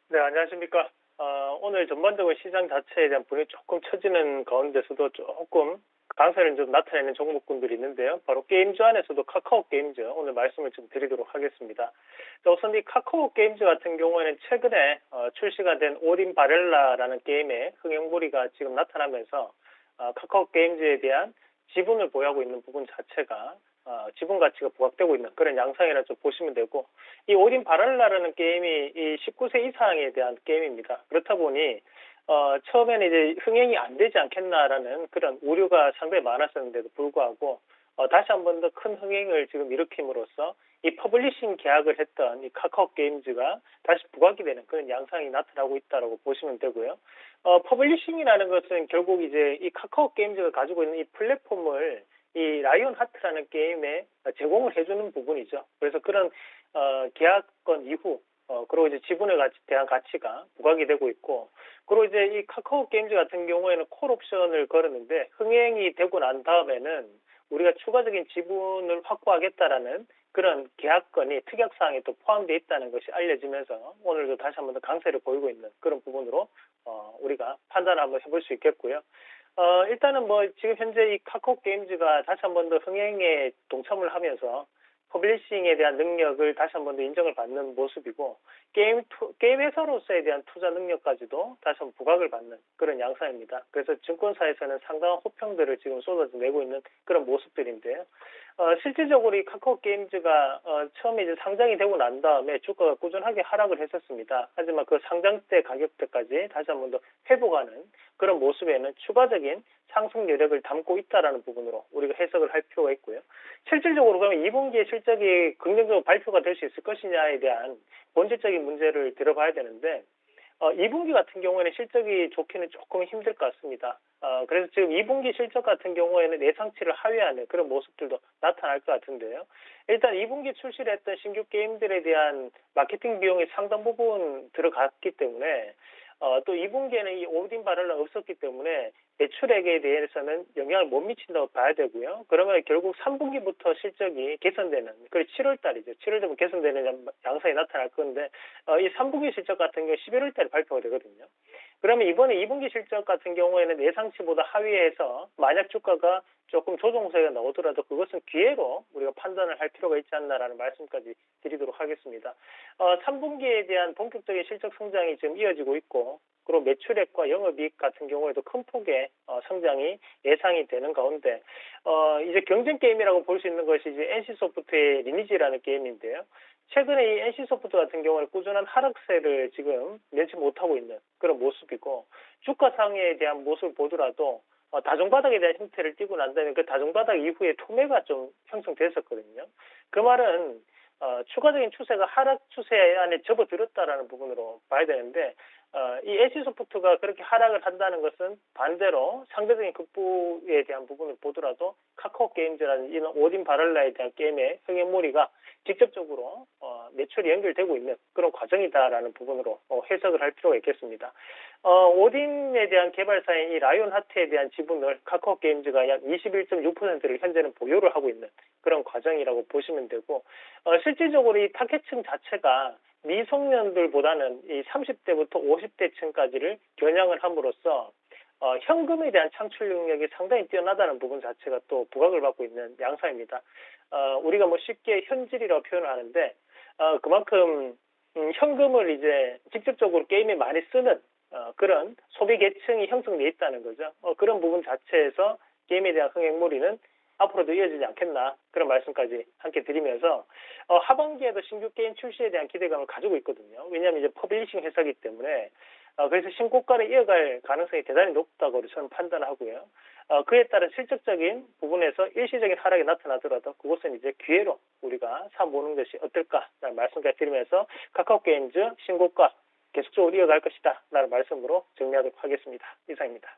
네, 안녕하십니까. 오늘 전반적으로 시장 자체에 대한 분위기 조금 처지는 가운데서도 조금 강세를 좀 나타내는 종목군들이 있는데요. 바로 게임즈 안에서도 카카오 게임즈 오늘 말씀을 좀 드리도록 하겠습니다. 자, 우선 이 카카오 게임즈 같은 경우에는 최근에 출시가 된 오딘 바렐라라는 게임의 흥행무리가 지금 나타나면서 카카오 게임즈에 대한 지분을 보유하고 있는 부분 자체가 지분 가치가 부각되고 있는 그런 양상이라 좀 보시면 되고, 이 오딘 바랄라라는 게임이 이 19세 이상에 대한 게임입니다. 그렇다 보니 처음에는 이제 흥행이 안 되지 않겠나라는 그런 우려가 상당히 많았었는데도 불구하고 다시 한 번 더 큰 흥행을 지금 일으킴으로써 이 퍼블리싱 계약을 했던 이 카카오 게임즈가 다시 부각이 되는 그런 양상이 나타나고 있다고 보시면 되고요. 퍼블리싱이라는 것은 결국 이제 이 카카오 게임즈가 가지고 있는 이 플랫폼을 이 라이온 하트라는 게임에 제공을 해주는 부분이죠. 그래서 그런 계약권 이후 그리고 이제 지분에 대한 가치가 부각이 되고 있고, 그리고 이제 이 카카오 게임즈 같은 경우에는 콜 옵션을 걸었는데 흥행이 되고 난 다음에는 우리가 추가적인 지분을 확보하겠다라는 그런 계약건이 특약사항에 또 포함되어 있다는 것이 알려지면서 오늘도 다시 한번 더 강세를 보이고 있는 그런 부분으로 우리가 판단을 한번 해볼 수 있겠고요. 일단은 뭐 지금 현재 이 카카오 게임즈가 다시 한 번 더 흥행에 동참을 하면서 퍼블리싱에 대한 능력을 다시 한 번 더 인정을 받는 모습이고, 게임 회사로서에 대한 투자 능력까지도 다시 한번 부각을 받는 그런 양상입니다. 그래서 증권사에서는 상당한 호평들을 지금 쏟아내고 있는 그런 모습들인데요. 실질적으로 이 카카오 게임즈가 처음에 이제 상장이 되고 난 다음에 주가가 꾸준하게 하락을 했었습니다. 하지만 그 상장 때 가격대까지 다시 한 번 더 회복하는 그런 모습에는 추가적인 상승 여력을 담고 있다라는 부분으로 우리가 해석을 할 필요가 있고요. 실질적으로 그러면 2분기에 실적이 긍정적으로 발표가 될 수 있을 것이냐에 대한 본질적인 문제를 들어봐야 되는데, 2분기 같은 경우에는 실적이 좋기는 조금 힘들 것 같습니다. 그래서 지금 2분기 실적 같은 경우에는 예상치를 하회하는 그런 모습들도 나타날 것 같은데요. 일단 2분기 출시를 했던 신규 게임들에 대한 마케팅 비용이 상당 부분 들어갔기 때문에 또 2분기에는 이 오딘 바렐라 없었기 때문에 매출액에 대해서는 영향을 못 미친다고 봐야 되고요. 그러면 결국 3분기부터 실적이 개선되는, 그리고 7월 달이죠. 7월 되면 개선되는 양상이 나타날 건데, 이 3분기 실적 같은 경우 11월 달에 발표가 되거든요. 그러면 이번에 2분기 실적 같은 경우에는 예상치보다 하위해서 만약 주가가 조금 조정세가 나오더라도 그것은 기회로 우리가 판단을 할 필요가 있지 않나라는 말씀까지 드리도록 하겠습니다. 3분기에 대한 본격적인 실적 성장이 지금 이어지고 있고, 그리고 매출액과 영업이익 같은 경우에도 큰 폭의 성장이 예상이 되는 가운데, 이제 경쟁 게임이라고 볼 수 있는 것이 이제 NC소프트의 리니지라는 게임인데요. 최근에 이 NC소프트 같은 경우는 꾸준한 하락세를 지금 면치 못하고 있는 그런 모습이고, 주가 상에 대한 모습을 보더라도 다중바닥에 대한 형태를 띠고 난 다음에 그 다중바닥 이후에 투매가 좀 형성됐었거든요. 그 말은 추가적인 추세가 하락 추세 안에 접어들었다라는 부분으로 봐야 되는데, 이 NC소프트가 그렇게 하락을 한다는 것은 반대로 상대적인 극부에 대한 부분을 보더라도 카카오 게임즈라는 이런 오딘 바랄라에 대한 게임의 흥행몰이가 직접적으로 매출이 연결되고 있는 그런 과정이다라는 부분으로 해석을 할 필요가 있겠습니다. 오딘에 대한 개발사인 이 라이온 하트에 대한 지분을 카카오 게임즈가 약 21.6%를 현재는 보유를 하고 있는 그런 과정이라고 보시면 되고, 실질적으로 이 타겟층 자체가 미성년들보다는 이 30대부터 50대층까지를 겨냥을 함으로써 현금에 대한 창출 능력이 상당히 뛰어나다는 부분 자체가 또 부각을 받고 있는 양상입니다. 우리가 뭐 쉽게 현질이라고 표현을 하는데, 그만큼 현금을 이제 직접적으로 게임에 많이 쓰는 그런 소비 계층이 형성돼 있다는 거죠. 그런 부분 자체에서 게임에 대한 흥행몰이는 앞으로도 이어지지 않겠나, 그런 말씀까지 함께 드리면서 하반기에도 신규 게임 출시에 대한 기대감을 가지고 있거든요. 왜냐하면 이제 퍼블리싱 회사이기 때문에 그래서 신고가를 이어갈 가능성이 대단히 높다고 저는 판단하고요. 그에 따른 실질적인 부분에서 일시적인 하락이 나타나더라도 그것은 이제 기회로 우리가 삼보는 것이 어떨까라는 말씀까지 드리면서 카카오 게임즈 신고가 계속적으로 이어갈 것이다 라는 말씀으로 정리하도록 하겠습니다. 이상입니다.